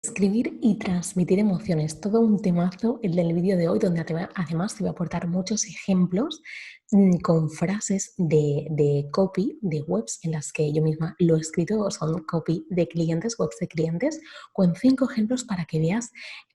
Escribir y transmitir emociones, todo un temazo el del vídeo de hoy, donde además te voy a aportar muchos ejemplos con frases de copy de webs en las que yo misma lo he escrito, son copy de clientes, webs de clientes, con 5 ejemplos para que veas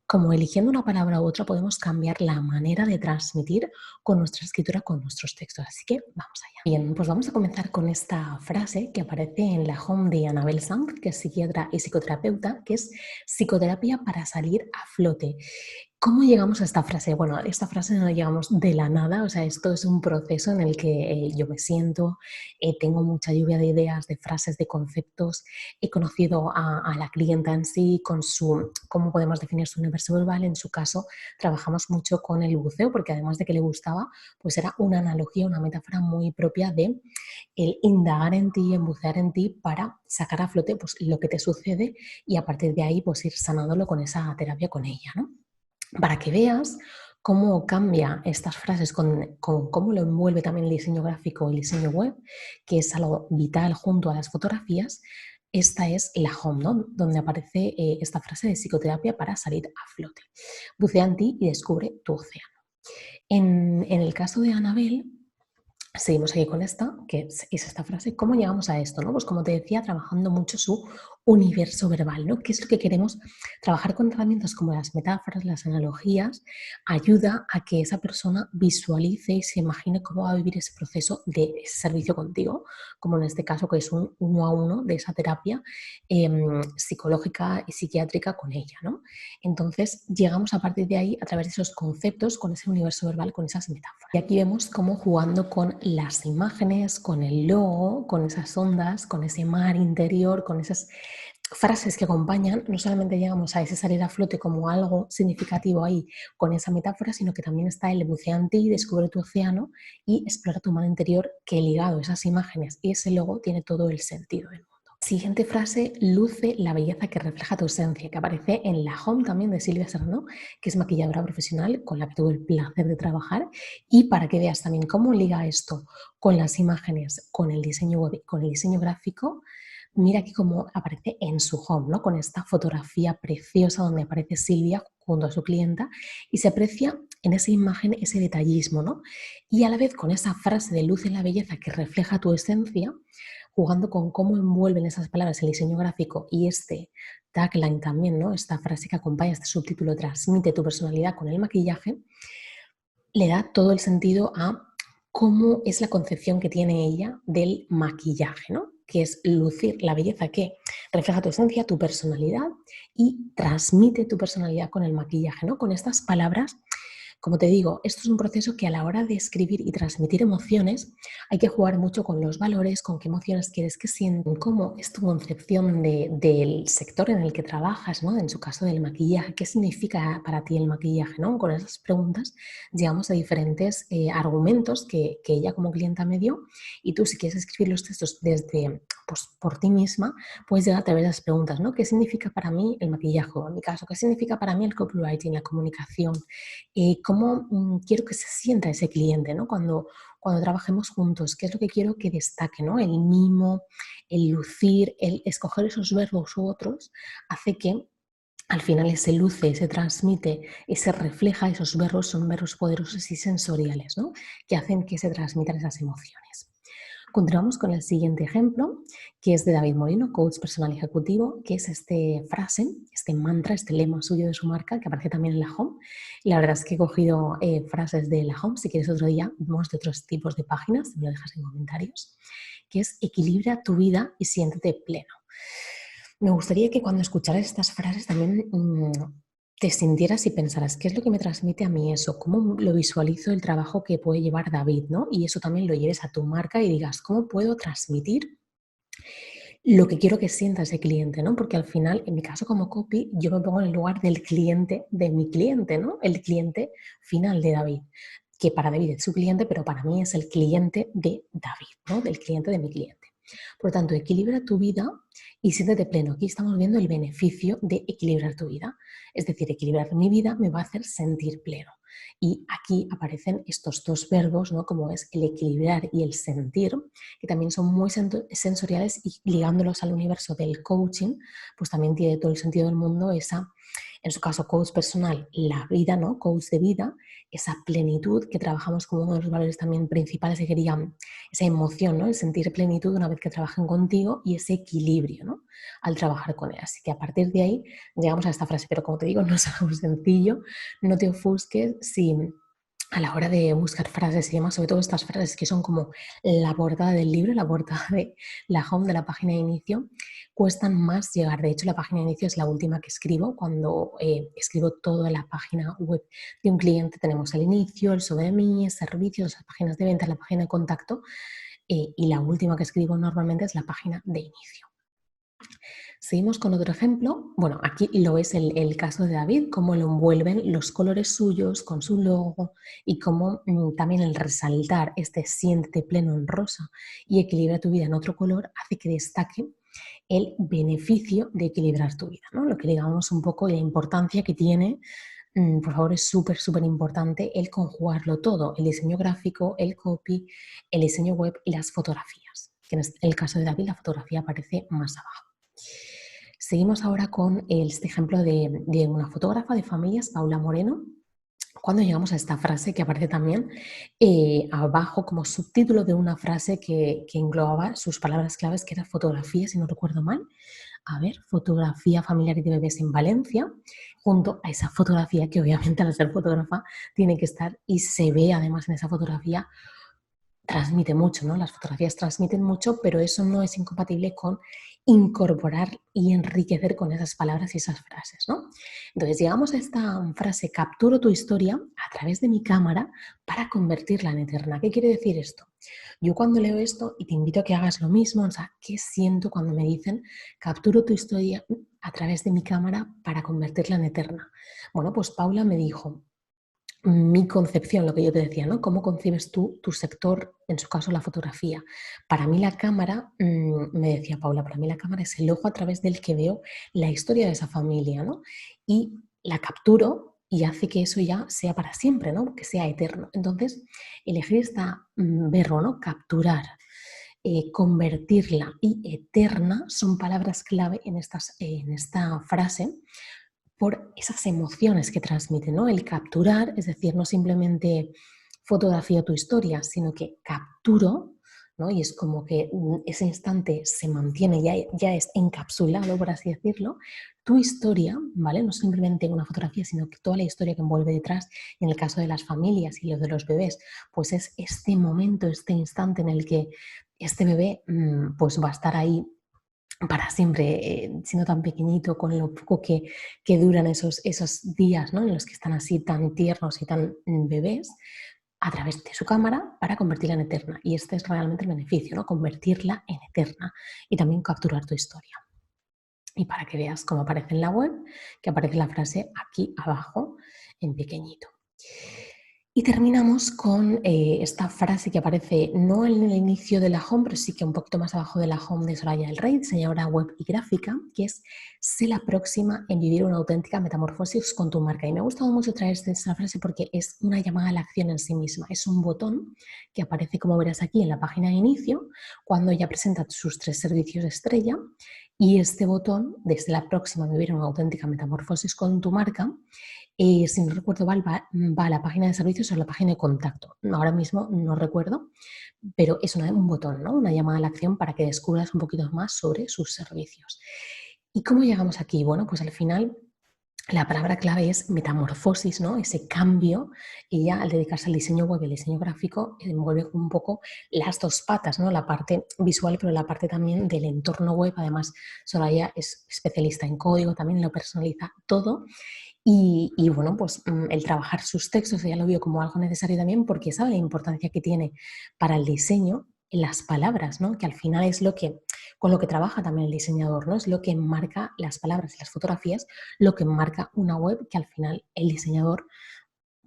cómo eligiendo una palabra u otra podemos cambiar la manera de transmitir con nuestra escritura, con nuestros textos. Así que vamos allá. Bien, pues vamos a comenzar con esta frase que aparece en la home de Annabel Sanz, que es psiquiatra y psicoterapeuta, que es psicoterapia para salir a flote. ¿Cómo llegamos a esta frase? Bueno, esta frase no llegamos de la nada, o sea, esto es un proceso en el que yo me siento, tengo mucha lluvia de ideas, de frases, de conceptos, he conocido a la clienta en sí, con cómo podemos definir su universo verbal. En su caso, trabajamos mucho con el buceo, porque además de que le gustaba, pues era una analogía, una metáfora muy propia de el indagar en ti, en bucear en ti para sacar a flote pues, lo que te sucede y a partir de ahí pues ir sanándolo con esa terapia con ella, ¿no? Para que veas cómo cambia estas frases con cómo lo envuelve también el diseño gráfico, el diseño web, que es algo vital junto a las fotografías. Esta es la home, ¿no? Donde aparece esta frase de psicoterapia para salir a flote. Bucea en ti y descubre tu océano. En el caso de Anabel, seguimos aquí con esta, que es esta frase. ¿Cómo llegamos a esto? ¿No? Pues como te decía, trabajando mucho su universo verbal, ¿no? ¿Qué es lo que queremos? Trabajar con herramientas como las metáforas, las analogías, ayuda a que esa persona visualice y se imagine cómo va a vivir ese proceso de ese servicio contigo, como en este caso que es un 1 a 1 de esa terapia psicológica y psiquiátrica con ella, ¿no? Entonces llegamos a partir de ahí a través de esos conceptos, con ese universo verbal, con esas metáforas. Y aquí vemos cómo jugando con las imágenes, con el logo, con esas ondas, con ese mar interior, con esas frases que acompañan, no solamente llegamos a ese salir a flote como algo significativo ahí con esa metáfora, sino que también está el bucea en ti, descubre tu océano y explora tu mar interior, que ligado a esas imágenes y ese logo tiene todo el sentido del mundo. Siguiente frase, luce la belleza que refleja tu esencia, que aparece en la home también de Silvia Serrano, que es maquilladora profesional con la que tuve el placer de trabajar, y para que veas también cómo liga esto con las imágenes, con el diseño web, con el diseño gráfico. Mira aquí cómo aparece en su home, ¿no? Con esta fotografía preciosa donde aparece Silvia junto a su clienta y se aprecia en esa imagen ese detallismo, ¿no? Y a la vez con esa frase de luz en la belleza que refleja tu esencia, jugando con cómo envuelven esas palabras el diseño gráfico y este tagline también, ¿no? Esta frase que acompaña este subtítulo, transmite tu personalidad con el maquillaje, le da todo el sentido a cómo es la concepción que tiene ella del maquillaje, ¿no? Que es lucir la belleza que refleja tu esencia, tu personalidad y transmite tu personalidad con el maquillaje, ¿no? Con estas palabras. Como te digo, esto es un proceso que a la hora de escribir y transmitir emociones hay que jugar mucho con los valores, con qué emociones quieres que sientan, cómo es tu concepción del sector en el que trabajas, ¿no? En su caso del maquillaje, qué significa para ti el maquillaje, ¿no? Con esas preguntas llegamos a diferentes argumentos que ella como clienta me dio y tú si quieres escribir los textos desde, pues, por ti misma, puedes llegar a través de las preguntas, ¿no? ¿Qué significa para mí el maquillaje? O en mi caso, ¿qué significa para mí el copywriting, la comunicación? Cómo quiero que se sienta ese cliente, ¿no? Cuando trabajemos juntos, qué es lo que quiero que destaque, ¿no? El mimo, el lucir, el escoger esos verbos u otros, hace que al final se luce, se transmite y se refleja, esos verbos son verbos poderosos y sensoriales, ¿no? Que hacen que se transmitan esas emociones. Continuamos con el siguiente ejemplo, que es de David Moreno, coach personal ejecutivo, que es este frase, este mantra, este lema suyo de su marca, que aparece también en la home. Y la verdad es que he cogido frases de la home. Si quieres otro día, vemos de otros tipos de páginas, me lo dejas en comentarios, que es equilibra tu vida y siéntete pleno. Me gustaría que cuando escucharas estas frases también te sintieras y pensaras qué es lo que me transmite a mí eso, cómo lo visualizo el trabajo que puede llevar David, ¿no? Y eso también lo lleves a tu marca y digas, ¿cómo puedo transmitir lo que quiero que sienta ese cliente, ¿no? Porque al final, en mi caso como copy, yo me pongo en el lugar del cliente, de mi cliente, ¿no? El cliente final de David, que para David es su cliente, pero para mí es el cliente de David, ¿no? Del cliente de mi cliente. Por lo tanto, equilibra tu vida y siéntete pleno. Aquí estamos viendo el beneficio de equilibrar tu vida. Es decir, equilibrar mi vida me va a hacer sentir pleno. Y aquí aparecen estos dos verbos, ¿no? Como es el equilibrar y el sentir, que también son muy sensoriales, y ligándolos al universo del coaching, pues también tiene todo el sentido del mundo esa, en su caso, coach personal, la vida, ¿no? Coach de vida, esa plenitud que trabajamos como uno de los valores también principales, que querían esa emoción, ¿no? El sentir plenitud una vez que trabajen contigo, y ese equilibrio, ¿no? Al trabajar con él. Así que a partir de ahí llegamos a esta frase, pero como te digo, no es algo sencillo, no te ofusques si a la hora de buscar frases y demás, sobre todo estas frases que son como la portada del libro, la portada de la home de la página de inicio, cuestan más llegar. De hecho, la página de inicio es la última que escribo cuando escribo toda la página web de un cliente. Tenemos el inicio, el sobre mí, servicios, las páginas de venta, la página de contacto, y la última que escribo normalmente es la página de inicio. Seguimos con otro ejemplo. Bueno, aquí lo es el caso de David, cómo lo envuelven los colores suyos con su logo, y cómo también el resaltar este siéntete pleno en rosa y equilibra tu vida en otro color hace que destaque el beneficio de equilibrar tu vida, ¿no? Lo que digamos un poco la importancia que tiene. Por favor, es súper, súper importante el conjugarlo todo: el diseño gráfico, el copy, el diseño web y las fotografías, que en el caso de David la fotografía aparece más abajo. Seguimos ahora con este ejemplo de una fotógrafa de familias, Paula Moreno, cuando llegamos a esta frase que aparece también abajo como subtítulo de una frase que englobaba sus palabras claves, que era fotografía, si no recuerdo mal. A ver, fotografía familiar y de bebés en Valencia, junto a esa fotografía que obviamente al ser fotógrafa tiene que estar, y se ve además en esa fotografía, transmite mucho, ¿no? Las fotografías transmiten mucho, pero eso no es incompatible con incorporar y enriquecer con esas palabras y esas frases, ¿no? Entonces llegamos a esta frase: capturo tu historia a través de mi cámara para convertirla en eterna. ¿Qué quiere decir esto? Yo cuando leo esto, y te invito a que hagas lo mismo, o sea, ¿qué siento cuando me dicen capturo tu historia a través de mi cámara para convertirla en eterna? Bueno, pues Paula me dijo: mi concepción, lo que yo te decía, ¿no? ¿Cómo concibes tú tu sector, en su caso la fotografía? Para mí la cámara, me decía Paula, para mí la cámara es el ojo a través del que veo la historia de esa familia, ¿no? Y la capturo y hace que eso ya sea para siempre, ¿no? Que sea eterno. Entonces, elegir esta verbo, ¿no? Capturar, convertirla y eterna son palabras clave en esta frase, por esas emociones que transmite, ¿no? El capturar, es decir, no simplemente fotografío tu historia, sino que capturo, ¿no? Y es como que ese instante se mantiene, ya es encapsulado, por así decirlo, tu historia, ¿vale? No simplemente una fotografía, sino que toda la historia que envuelve detrás. Y en el caso de las familias y los de los bebés, pues es este momento, este instante en el que este bebé pues va a estar ahí para siempre, siendo tan pequeñito, con lo poco que duran esos días, ¿no? En los que están así tan tiernos y tan bebés, a través de su cámara para convertirla en eterna. Y este es realmente el beneficio, ¿no? Convertirla en eterna y también capturar tu historia. Y para que veas cómo aparece en la web, que aparece la frase aquí abajo en pequeñito. Y terminamos con esta frase que aparece no en el inicio de la home, pero sí que un poquito más abajo de la home de Soraya del Rey, diseñadora web y gráfica, que es: sé la próxima en vivir una auténtica metamorfosis con tu marca. Y me ha gustado mucho traer esta frase porque es una llamada a la acción en sí misma. Es un botón que aparece, como verás aquí, en la página de inicio, cuando ella presenta sus 3 servicios estrella. Y este botón, desde la próxima, vivir una auténtica metamorfosis con tu marca, si no recuerdo mal, va a la página de servicios o a la página de contacto. Ahora mismo no recuerdo, pero es un botón, ¿no? Una llamada a la acción para que descubras un poquito más sobre sus servicios. ¿Y cómo llegamos aquí? Bueno, pues al final la palabra clave es metamorfosis, ¿no? Ese cambio. Ella, al dedicarse al diseño web y al diseño gráfico, envuelve un poco las dos patas, ¿no? La parte visual, pero la parte también del entorno web. Además, Soraya es especialista en código, también lo personaliza todo. Y bueno, pues el trabajar sus textos ella lo vio como algo necesario también, porque sabe la importancia que tiene para el diseño las palabras, ¿no? Que al final es con lo que trabaja también el diseñador, ¿no? Es lo que marca las palabras y las fotografías, lo que marca una web, que al final el diseñador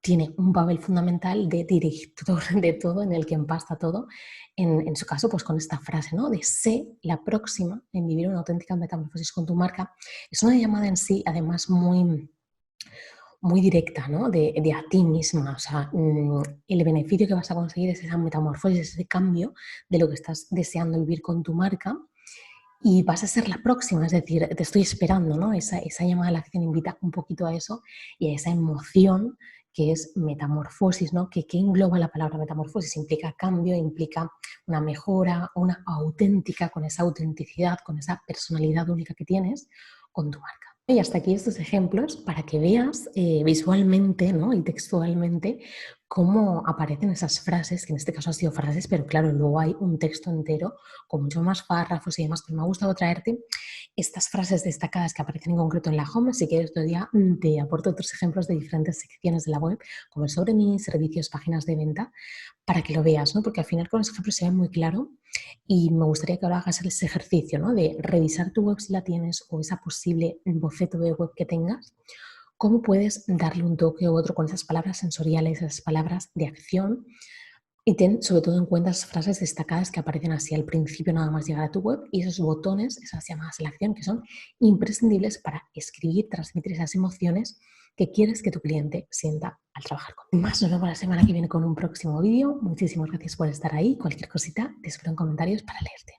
tiene un papel fundamental de director de todo, en el que empasta todo. En su caso, pues con esta frase, ¿no? De sé la próxima en vivir una auténtica metamorfosis con tu marca. Es una llamada en sí, además, muy directa, ¿no? De a ti misma. O sea, el beneficio que vas a conseguir es esa metamorfosis, ese cambio de lo que estás deseando vivir con tu marca y vas a ser la próxima, es decir, te estoy esperando, ¿no? Esa llamada a la acción invita un poquito a eso y a esa emoción que es metamorfosis, ¿no? ¿Qué engloba la palabra metamorfosis? Implica cambio, implica una mejora, una auténtica, con esa autenticidad, con esa personalidad única que tienes con tu marca. Y hasta aquí estos ejemplos para que veas visualmente, ¿no? Y textualmente cómo aparecen esas frases, que en este caso han sido frases, pero claro, luego hay un texto entero con muchos más párrafos y demás, pero me ha gustado traerte estas frases destacadas que aparecen en concreto en la home. Si quieres, otro día te aporto otros ejemplos de diferentes secciones de la web, como el sobre mí, servicios, páginas de venta, para que lo veas, ¿no? Porque al final con los ejemplos se ve muy claro y me gustaría que ahora hagas ese ejercicio, ¿no? De revisar tu web si la tienes o esa posible boceto de web que tengas. ¿Cómo puedes darle un toque u otro con esas palabras sensoriales, esas palabras de acción? Y ten sobre todo en cuenta esas frases destacadas que aparecen así al principio nada más llegar a tu web y esos botones, esas llamadas a la acción que son imprescindibles para escribir, transmitir esas emociones que quieres que tu cliente sienta al trabajar contigo. Más nos vemos la semana que viene con un próximo vídeo. Muchísimas gracias por estar ahí. Cualquier cosita te espero en comentarios para leerte.